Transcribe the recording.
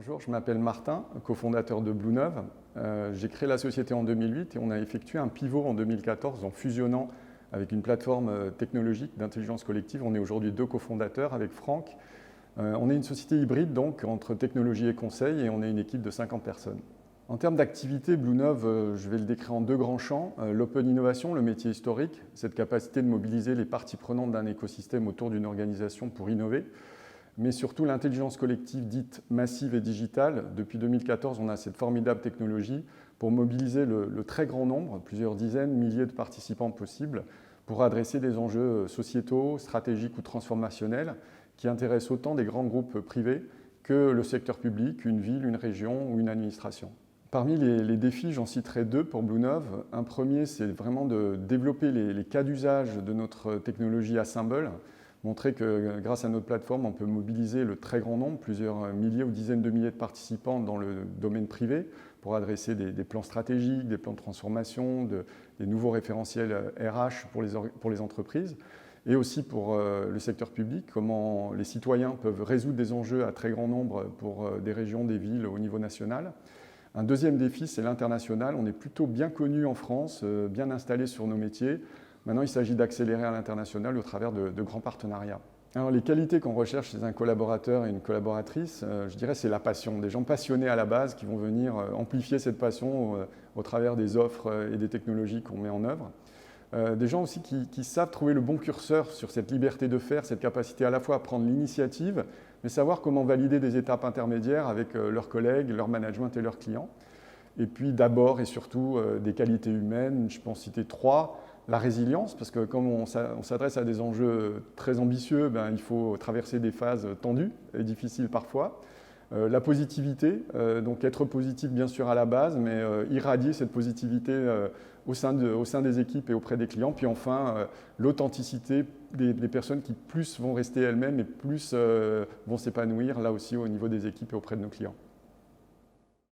Bonjour, je m'appelle Martin, cofondateur de Bluenove. J'ai créé la société en 2008 et on a effectué un pivot en 2014 en fusionnant avec une plateforme technologique d'intelligence collective. On est aujourd'hui 2 cofondateurs avec Franck. On est une société hybride donc entre technologie et conseil et on est une équipe de 50 personnes. En termes d'activité, Bluenove, je vais le décrire en 2 grands champs. L'open innovation, le métier historique, cette capacité de mobiliser les parties prenantes d'un écosystème autour d'une organisation pour innover. Mais surtout l'intelligence collective dite massive et digitale. Depuis 2014, on a cette formidable technologie pour mobiliser le très grand nombre, plusieurs dizaines, milliers de participants possibles, pour adresser des enjeux sociétaux, stratégiques ou transformationnels qui intéressent autant des grands groupes privés que le secteur public, une ville, une région ou une administration. Parmi les défis, j'en citerai 2 pour Bluenove. Un premier, c'est vraiment de développer les cas d'usage de notre technologie à symbole, montrer que grâce à notre plateforme, on peut mobiliser le très grand nombre, plusieurs milliers ou dizaines de milliers de participants dans le domaine privé pour adresser des plans stratégiques, des plans de transformation, des nouveaux référentiels RH pour les entreprises et aussi pour le secteur public, comment les citoyens peuvent résoudre des enjeux à très grand nombre pour des régions, des villes au niveau national. Un deuxième défi, c'est l'international. On est plutôt bien connu en France, bien installé sur nos métiers. Maintenant, il s'agit d'accélérer à l'international au travers de grands partenariats. Alors, les qualités qu'on recherche chez un collaborateur et une collaboratrice, je dirais, c'est la passion. Des gens passionnés à la base qui vont venir amplifier cette passion au travers des offres et des technologies qu'on met en œuvre. Des gens aussi qui savent trouver le bon curseur sur cette liberté de faire, cette capacité à la fois à prendre l'initiative, mais savoir comment valider des étapes intermédiaires avec leurs collègues, leur management et leurs clients. Et puis d'abord et surtout des qualités humaines, je peux en citer 3. La résilience, parce que comme on s'adresse à des enjeux très ambitieux, il faut traverser des phases tendues et difficiles parfois. La positivité, donc être positif bien sûr à la base, mais irradier cette positivité au sein des équipes et auprès des clients. Puis enfin, l'authenticité des personnes qui plus vont rester elles-mêmes et plus vont s'épanouir là aussi au niveau des équipes et auprès de nos clients.